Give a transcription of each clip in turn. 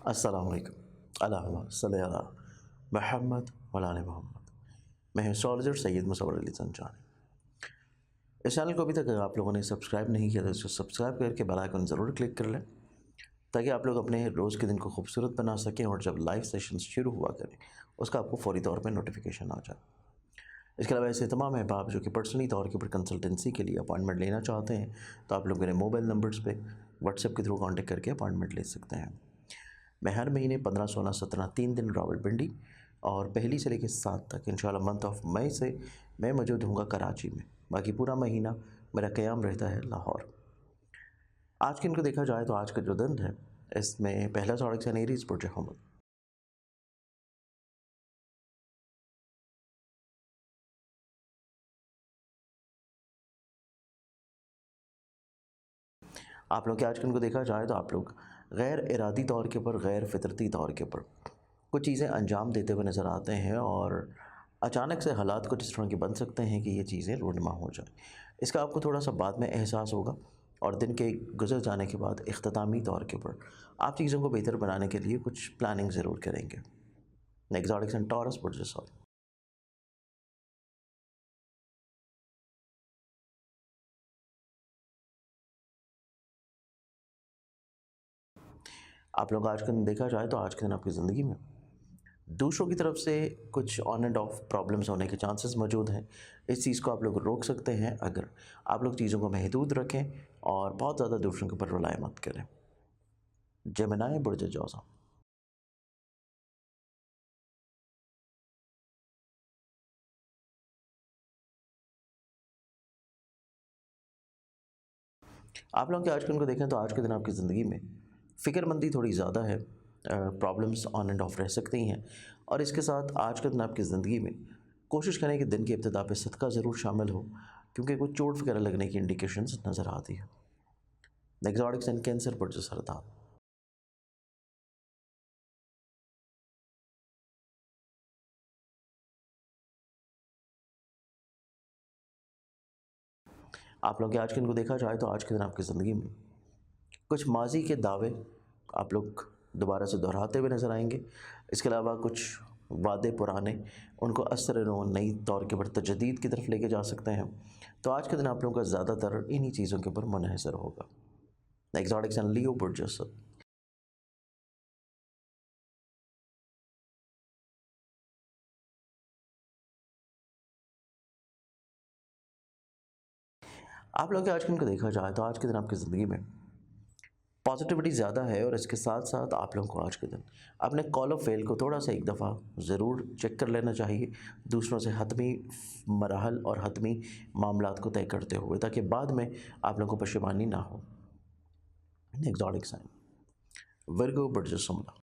अस्सलामुअलैकुम। अल्लाहुम्मा सल्लि अला मुहम्मद व अला आलि मुहम्मद। मैं हूं एस्ट्रोलॉजर सैयद मुसव्वर अली ज़ंजानी। इस चैनल को अभी तक अगर आप लोगों ने सब्सक्राइब नहीं किया तो इसे सब्सक्राइब करके बेल आइकन ज़रूर क्लिक कर लें, ताकि आप लोग अपने रोज़ के दिन को खूबसूरत बना सकें और जब लाइव सेशंस शुरू हुआ करें उसका आपको फ़ौरी तौर पर नोटिफिकेशन आ जाए। इसके अलावा ऐसे तमाम अहबाब जो कि पर्सनली तौर के ऊपर कंसल्टेंसी के लिए अपॉइंटमेंट लेना चाहते हैं, तो आप लोग मेरे मोबाइल नंबर्स पे व्हाट्सएप के थ्रू कॉन्टेक्ट करके अपॉइंटमेंट ले सकते हैं। मैं हर महीने 15, 16, 17 3 दिन रावलपिंडी और पहली से लेकर 7 तक इंशाल्लाह मंथ ऑफ मई से मैं मौजूद हूँगा कराची में। बाकी पूरा महीना मेरा क़याम रहता है लाहौर। आज के इनको देखा जाए तो आज का जो दिन है इसमें पहला ज़ोडिएक साइन एरीज़ बुर्ज हमल। आप लोग के आज के इनको देखा जाए तो आप लोग गैर इरादी तौर के ऊपर, गैर फितरती तौर के ऊपर कुछ चीज़ें अंजाम देते हुए नज़र आते हैं और अचानक से हालात कुछ इस तरह के बन सकते हैं कि ये चीज़ें रूनुमा हो जाएं। इसका आपको थोड़ा सा बाद में एहसास होगा और दिन के गुजर जाने के बाद इख्तितामी तौर के ऊपर आप चीज़ों को बेहतर बनाने के लिए कुछ प्लानिंग ज़रूर करेंगे। नेक्स्ट ज़ोडिएक साइन टॉरस बुर्ज सॉल। आप लोग आज का दिन देखा जाए तो आज के दिन आपकी ज़िंदगी में दूसरों की तरफ से कुछ ऑन एंड ऑफ प्रॉब्लम्स होने के चांसेस मौजूद हैं। इस चीज़ को आप लोग रोक सकते हैं अगर आप लोग चीज़ों को महदूद रखें और बहुत ज़्यादा दूसरों के ऊपर रिलाय मत करें। जेमिनी बुर्ज जौज़ा। आप लोग के आज के दिन को देखें तो आज के दिन आपकी ज़िंदगी में फ़िक्रमंदी थोड़ी ज़्यादा है, प्रॉब्लम्स ऑन एंड ऑफ रह सकती हैं और इसके साथ आज के दिन आपकी ज़िंदगी में कोशिश करें कि दिन की इब्तिदा पे सदका ज़रूर शामिल हो, क्योंकि कुछ चोट वगैरह लगने की इंडिकेशंस नज़र आती है। नेक्स्ट ज़ोडिएक साइन कैंसर बुर्ज सरदार। आप लोग के आज के दिन को देखा जाए तो आज के दिन आपकी ज़िंदगी में कुछ माजी के दावे आप लोग दोबारा से दोहराते हुए नज़र आएंगे। इसके अलावा कुछ वादे पुराने उनको असर नो नई तौर के ऊपर तजदीद की तरफ लेके जा सकते हैं। तो आज के दिन आप लोगों का ज़्यादातर इन्हीं चीज़ों के ऊपर मुनहसर होगा। नेक्स्ट ज़ोडिएक साइन लियो बुर्ज असद। आप लोग के आज के दिन को देखा जाए तो आज के दिन आपकी ज़िंदगी में पॉजिटिविटी ज़्यादा है और इसके साथ साथ आप लोगों को आज के दिन अपने कॉल ऑफ फेल को थोड़ा सा एक दफ़ा ज़रूर चेक कर लेना चाहिए, दूसरों से हतमी मराहल और हतमी मामलात को तय करते हुए, ताकि बाद में आप लोगों को पशेमानी ना हो। नेक्स्ट ज़ोडिएक साइन विर्गो बुर्ज सुमला।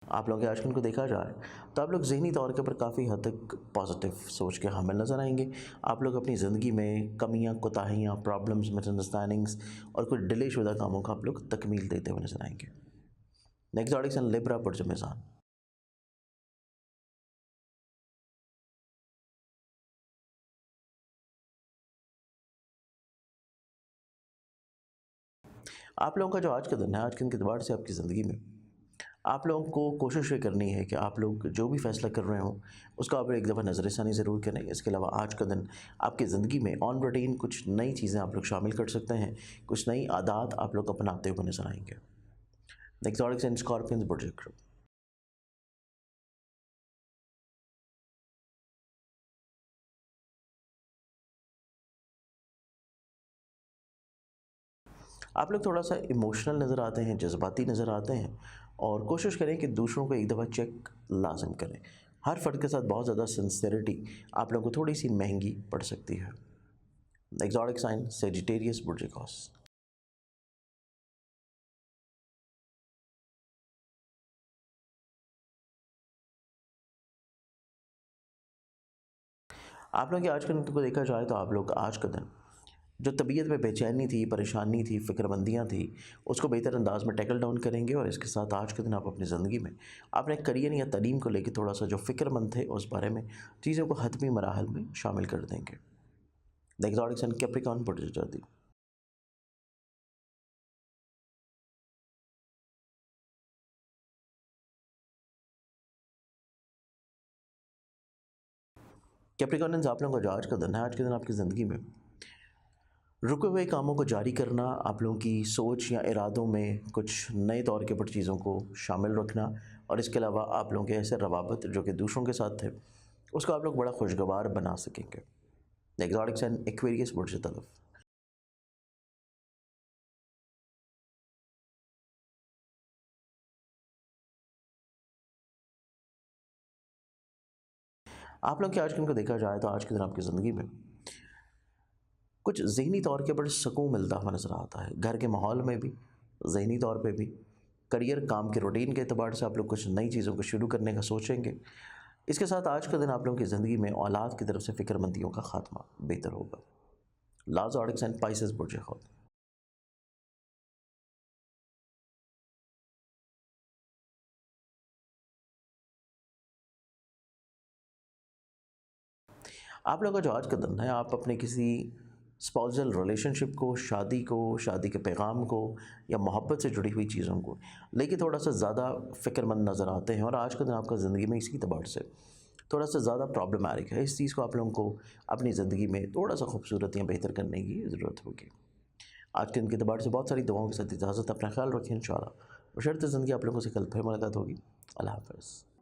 आप लोग के आज के दिन को देखा जाए तो आप लोग ज़हनी तौर के ऊपर काफ़ी हद तक पॉजिटिव सोच के हामिल नज़र आएंगे। आप लोग अपनी ज़िंदगी में कमियां, कोताहियां, प्रॉब्लम्स, मिसअंडरस्टैंडिंग्स और कुछ डिले शुदा कामों का आप लोग तकमील देते हुए नज़र आएंगे। नेक्स्ट ज़ोडिएक साइन लिब्रा बुर्ज मीज़ान। आप लोगों का जो आज का दिन है, आज के दिन के एतबार से आपकी ज़िंदगी में आप लोगों को कोशिश ये करनी है कि आप लोग जो भी फ़ैसला कर रहे हों उसका आप एक दफ़ा नज़रसानी ज़रूर करें। इसके अलावा आज का दिन आपकी ज़िंदगी में ऑन रूटीन कुछ नई चीज़ें आप लोग शामिल कर सकते हैं, कुछ नई आदत आप लोग अपनाते हुए नज़र आएंगे। नेक्स्ट ज़ोडिएक साइन स्कॉर्पियंस बुर्ज अक़रब। आप लोग थोड़ा सा इमोशनल नज़र आते हैं, जज्बाती नज़र आते हैं और कोशिश करें कि दूसरों को एक दफ़ा चेक लाजम करें। हर फ़र्द के साथ बहुत ज़्यादा सिंसेरिटी आप लोगों को थोड़ी सी महंगी पड़ सकती है। एक्सोटिक साइन सेजिटेरियस बुर्जिकॉस। आप लोग के आज के दिन को देखा जाए तो आप लोग आज का दिन जो तबीयत में बेचैनी थी, परेशानी थी, फ़िक्रमंदियाँ थी, उसको बेहतर अंदाज़ में टैकल डाउन करेंगे। और इसके साथ आज के दिन आप अपनी ज़िंदगी में अपने करियर या तालीम को लेके थोड़ा-सा जो फ़िक्रमंद थे, उस बारे में चीज़ों को हतमी मराहल में शामिल कर देंगे। The exotic sun Capricorn put Capricornians, आप लोगों का जो आज का दिन है, आज के दिन आपकी ज़िंदगी में रुके हुए कामों को जारी करना, आप लोगों की सोच या इरादों में कुछ नए तौर के ऊपर चीज़ों को शामिल रखना, और इसके अलावा आप लोगों के ऐसे रवाबत जो कि दूसरों के साथ थे, उसको आप लोग बड़ा खुशगवार बना सकेंगे। द एक्सोटिक साइन एक्वेरियस बुर्ज की तरफ आप लोग के आज के दिन को देखा जाए तो आज के दिन आपकी ज़िंदगी में कुछ ज़हनी तौर के ऊपर सुकून मिलता हुआ नज़र आता है। घर के माहौल में भी, ज़हनी तौर पे भी, करियर, काम के रूटीन के एतबार से आप लोग कुछ नई चीज़ों को शुरू करने का सोचेंगे। इसके साथ आज का दिन आप लोगों की ज़िंदगी में औलाद की तरफ से फ़िक्रमंदियों का ख़ात्मा बेहतर होगा। लाज़ ऑडिक्स एंड पाइसेस बुर्ज खुद आप लोगों का जो आज का दिन है, आप अपने किसी स्पाउसल रिलेशनशिप को, शादी को, शादी के पैगाम को या मोहब्बत से जुड़ी हुई चीज़ों को लेके थोड़ा-सा ज़्यादा फ़िक्रमंद नज़र आते हैं, और आज का दिन आपका ज़िंदगी में इसी एतबार से थोड़ा-सा ज़्यादा प्रॉब्लमैटिक है। इस चीज़ को आप लोगों को अपनी ज़िंदगी में थोड़ा-सा खूबसूरत या बेहतर करने की ज़रूरत होगी। आज के दिन के एतबार से बहुत सारी दुआओं के साथ इजाज़त, अपना ख़्याल रखिए इंशाअल्लाह। बशर्ते ज़िंदगी आप लोगों से कल फिर मुलाकात होगी। अल्लाह हाफ़िज़।